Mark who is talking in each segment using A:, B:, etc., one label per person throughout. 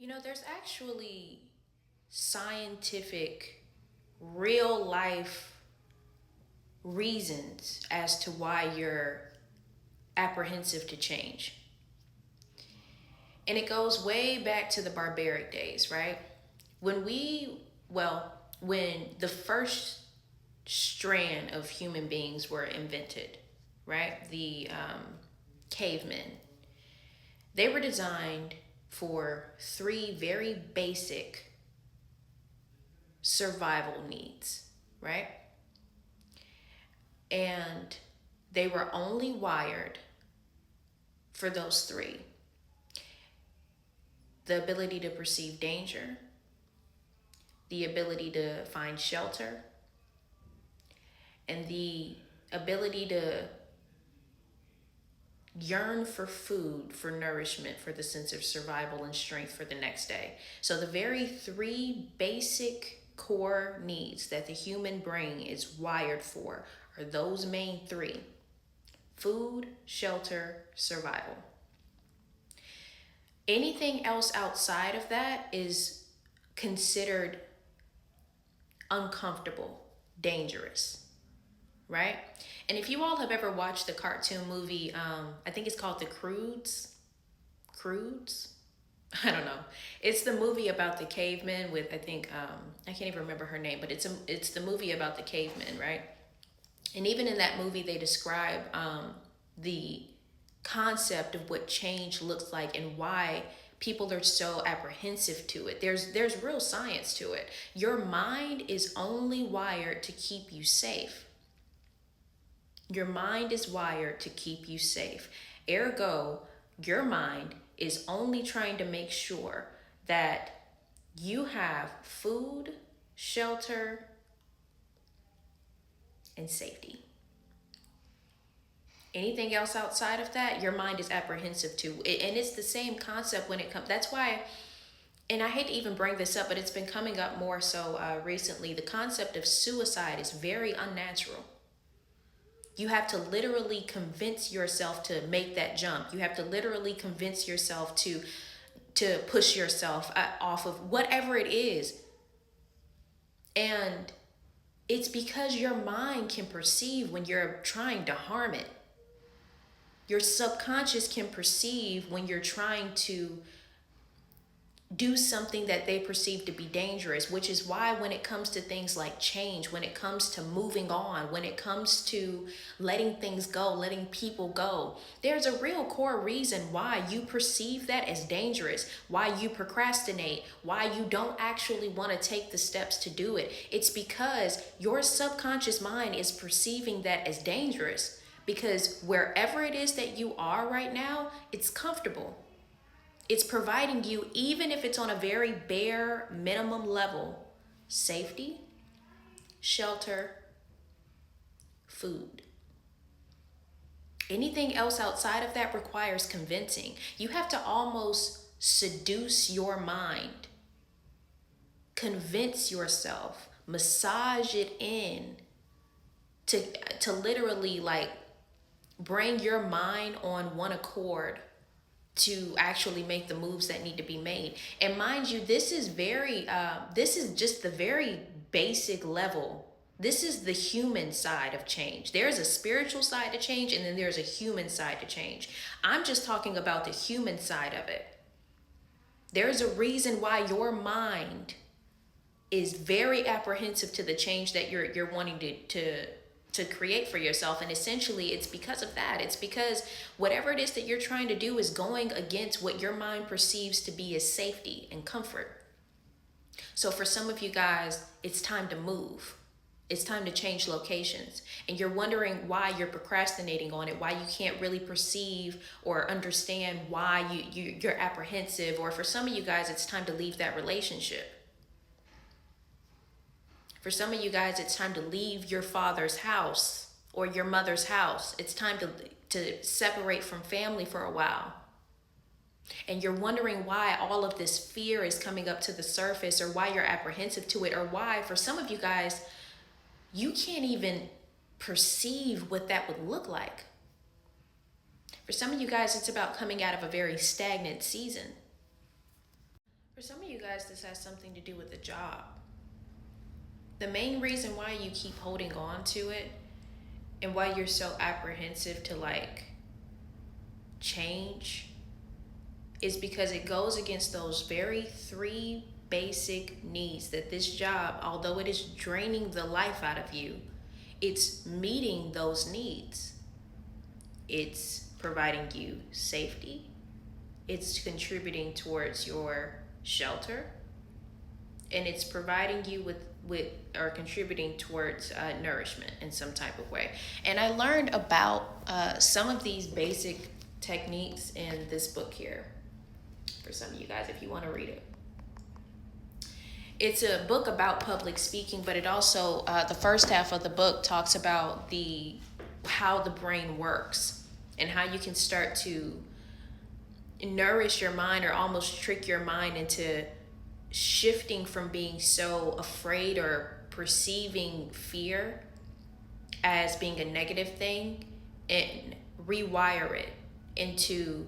A: There's actually scientific, real life reasons as to why you're apprehensive to change. And it goes way back to the barbaric days, right? When the first strand of human beings were invented, right? The cavemen, they were designed for three very basic survival needs, right? And they were only wired for those three: the ability to perceive danger, the ability to find shelter, and the ability to yearn for food, for nourishment, for the sense of survival and strength for the next day. So the very three basic core needs that the human brain is wired for are those main three: food, shelter, survival. Anything else outside of that is considered uncomfortable, dangerous, right? And if you all have ever watched the cartoon movie, I think it's called The Croods. Croods? I don't know. It's the movie about the cavemen with, I think, I can't even remember her name, but it's the movie about the cavemen, right? And even in that movie, they describe the concept of what change looks like and why people are so apprehensive to it. There's real science to it. Your mind is only wired to keep you safe. Your mind is wired to keep you safe. Ergo, your mind is only trying to make sure that you have food, shelter, and safety. Anything else outside of that, your mind is apprehensive to. And it's the same concept when it comes. That's why, and I hate to even bring this up, but it's been coming up more so recently. The concept of suicide is very unnatural. You have to literally convince yourself to make that jump. You have to literally convince yourself to push yourself off of whatever it is. And it's because your mind can perceive when you're trying to harm it. Your subconscious can perceive when you're trying to do something that they perceive to be dangerous, which is why when it comes to things like change, when it comes to moving on, when it comes to letting things go, letting people go, there's a real core reason why you perceive that as dangerous, why you procrastinate, why you don't actually want to take the steps to do it. It's because your subconscious mind is perceiving that as dangerous, because wherever it is that you are right now, it's comfortable. It's providing you, even if it's on a very bare minimum level, safety, shelter, food. Anything else outside of that requires convincing. You have to almost seduce your mind, convince yourself, massage it in to literally like bring your mind on one accord to actually make the moves that need to be made. And mind you, this is just the very basic level. This is the human side of change. There's a spiritual side to change, and then there's a human side to change. I'm just talking about the human side of it. There's a reason why your mind is very apprehensive to the change that you're wanting to create for yourself. And essentially it's because of that. It's because whatever it is that you're trying to do is going against what your mind perceives to be as safety and comfort. So for some of you guys, it's time to move. It's time to change locations. And you're wondering why you're procrastinating on it, why you can't really perceive or understand why you're apprehensive. Or for some of you guys, it's time to leave that relationship. For some of you guys, it's time to leave your father's house or your mother's house. It's time to separate from family for a while. And you're wondering why all of this fear is coming up to the surface, or why you're apprehensive to it, or why, for some of you guys, you can't even perceive what that would look like. For some of you guys, it's about coming out of a very stagnant season. For some of you guys, this has something to do with the job. The main reason why you keep holding on to it and why you're so apprehensive to like change is because it goes against those very three basic needs that this job, although it is draining the life out of you, it's meeting those needs. It's providing you safety. It's contributing towards your shelter. And it's providing you with or contributing towards nourishment in some type of way. And I learned about some of these basic techniques in this book here for some of you guys if you want to read it. It's a book about public speaking, but it also, the first half of the book talks about how the brain works and how you can start to nourish your mind or almost trick your mind into shifting from being so afraid or perceiving fear as being a negative thing and rewire it into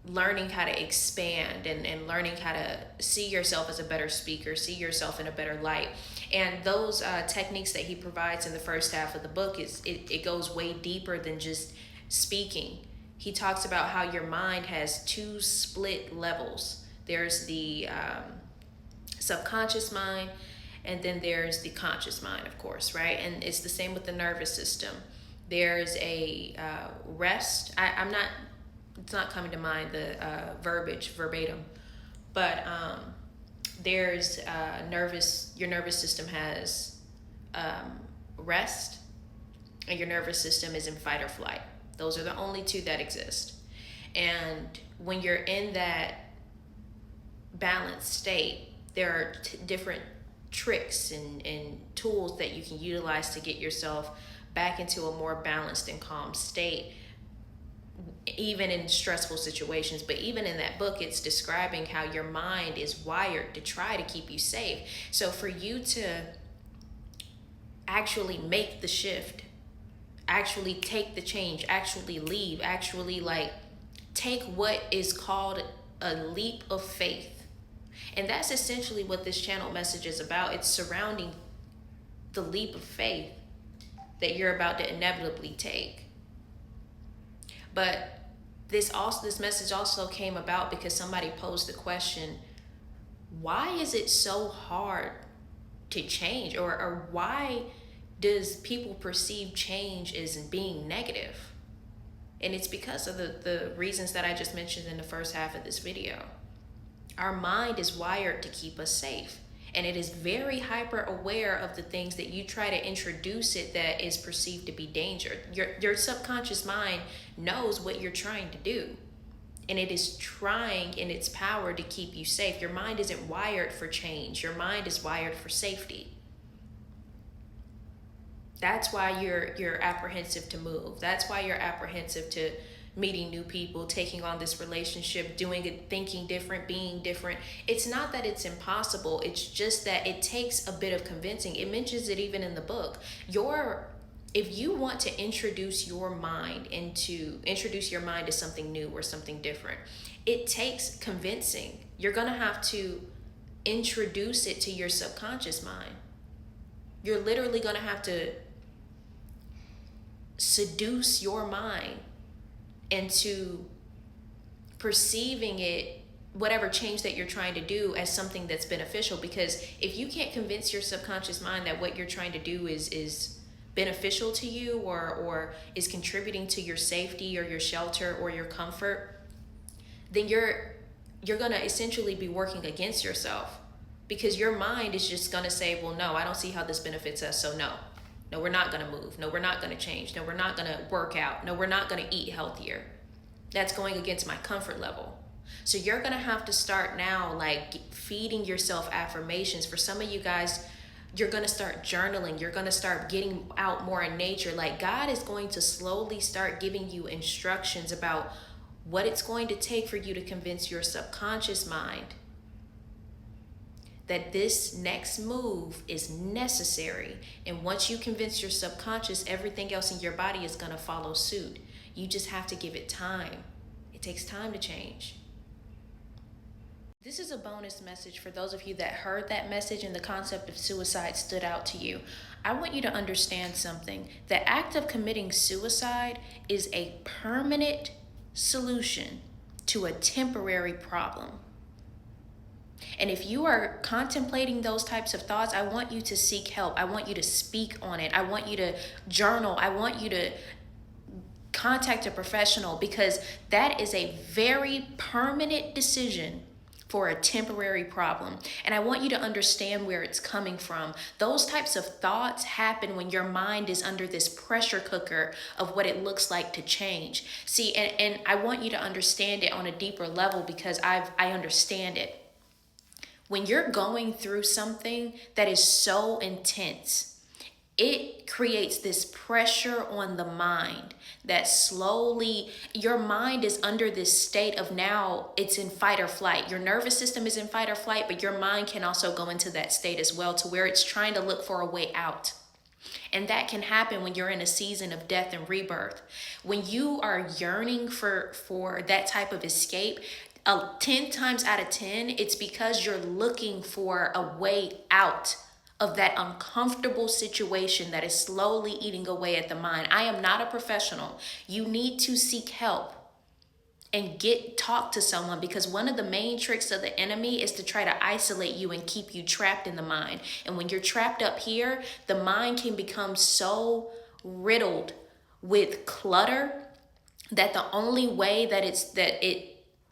A: learning how to expand and learning how to see yourself as a better speaker, see yourself in a better light. And those techniques that he provides in the first half of the book, it goes way deeper than just speaking. He talks about how your mind has two split levels. There's the subconscious mind, and then there's the conscious mind, of course, right? And it's the same with the nervous system. There's a rest. It's not coming to mind the verbiage verbatim, but there's your nervous system has rest, and your nervous system is in fight or flight. Those are the only two that exist. And when you're in that balanced state, there are different tricks and tools that you can utilize to get yourself back into a more balanced and calm state, even in stressful situations. But even in that book, it's describing how your mind is wired to try to keep you safe. So for you to actually make the shift, actually take the change, actually leave, actually like take what is called a leap of faith. And that's essentially what this channel message is about. It's surrounding the leap of faith that you're about to inevitably take. But this message also came about because somebody posed the question, why is it so hard to change? Or why does people perceive change as being negative? And it's because of the reasons that I just mentioned in the first half of this video. Our mind is wired to keep us safe, and it is very hyper aware of the things that you try to introduce it that is perceived to be danger. Your subconscious mind knows what you're trying to do, and it is trying in its power to keep you safe. Your mind isn't wired for change. Your mind is wired for safety. That's why you're apprehensive to move. That's why you're apprehensive to meeting new people, taking on this relationship, doing it, thinking different, being different. It's not that it's impossible. It's just that it takes a bit of convincing. It mentions it even in the book. If you want to introduce your mind to something new or something different, it takes convincing. You're going to have to introduce it to your subconscious mind. You're literally going to have to seduce your mind into perceiving it, whatever change that you're trying to do, as something that's beneficial. Because if you can't convince your subconscious mind that what you're trying to do is beneficial to you or is contributing to your safety or your shelter or your comfort, then you're going to essentially be working against yourself, because your mind is just going to say, well, no, I don't see how this benefits us, so no, we're not going to move. No, we're not going to change. No, we're not going to work out. No, we're not going to eat healthier. That's going against my comfort level. So you're going to have to start now, like feeding yourself affirmations. For some of you guys, you're going to start journaling. You're going to start getting out more in nature. Like God is going to slowly start giving you instructions about what it's going to take for you to convince your subconscious mind that this next move is necessary. And once you convince your subconscious, everything else in your body is going to follow suit. You just have to give it time. It takes time to change. This is a bonus message for those of you that heard that message and the concept of suicide stood out to you. I want you to understand something. The act of committing suicide is a permanent solution to a temporary problem. And if you are contemplating those types of thoughts, I want you to seek help. I want you to speak on it. I want you to journal. I want you to contact a professional, because that is a very permanent decision for a temporary problem. And I want you to understand where it's coming from. Those types of thoughts happen when your mind is under this pressure cooker of what it looks like to change. See, and I want you to understand it on a deeper level, because I understand it. When you're going through something that is so intense, it creates this pressure on the mind that slowly your mind is under this state of, now it's in fight or flight. Your nervous system is in fight or flight, but your mind can also go into that state as well, to where it's trying to look for a way out. And that can happen when you're in a season of death and rebirth. When you are yearning for that type of escape, 10 times out of 10, it's because you're looking for a way out of that uncomfortable situation that is slowly eating away at the mind. I am not a professional. You need to seek help and talk to someone, because one of the main tricks of the enemy is to try to isolate you and keep you trapped in the mind. And when you're trapped up here, the mind can become so riddled with clutter that the only way that it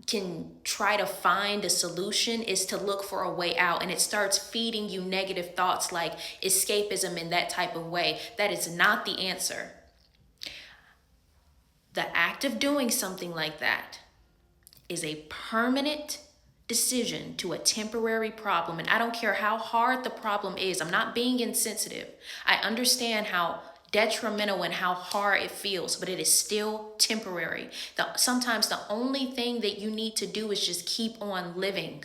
A: can try to find a solution is to look for a way out, and it starts feeding you negative thoughts like escapism in that type of way. That is not the answer. The act of doing something like that is a permanent decision to a temporary problem. And I don't care how hard the problem is. I'm not being insensitive. I understand how detrimental and how hard it feels, but it is still temporary. Sometimes the only thing that you need to do is just keep on living.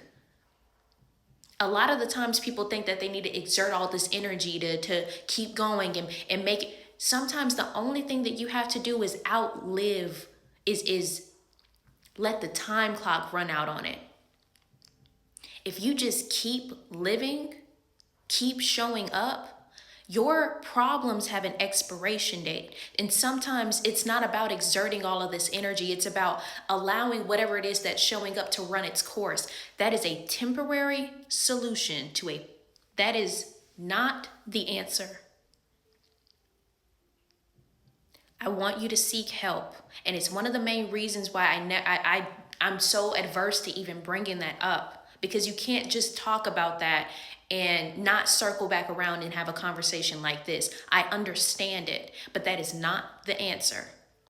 A: A lot of the times people think that they need to exert all this energy to keep going and make it. Sometimes the only thing that you have to do is outlive, is let the time clock run out on it. If you just keep living, keep showing up, your problems have an expiration date. And sometimes it's not about exerting all of this energy. It's about allowing whatever it is that's showing up to run its course. That is a temporary solution that is not the answer. I want you to seek help. And it's one of the main reasons why I'm so adverse to even bringing that up, because you can't just talk about that and not circle back around and have a conversation like this. I understand it, but that is not the answer.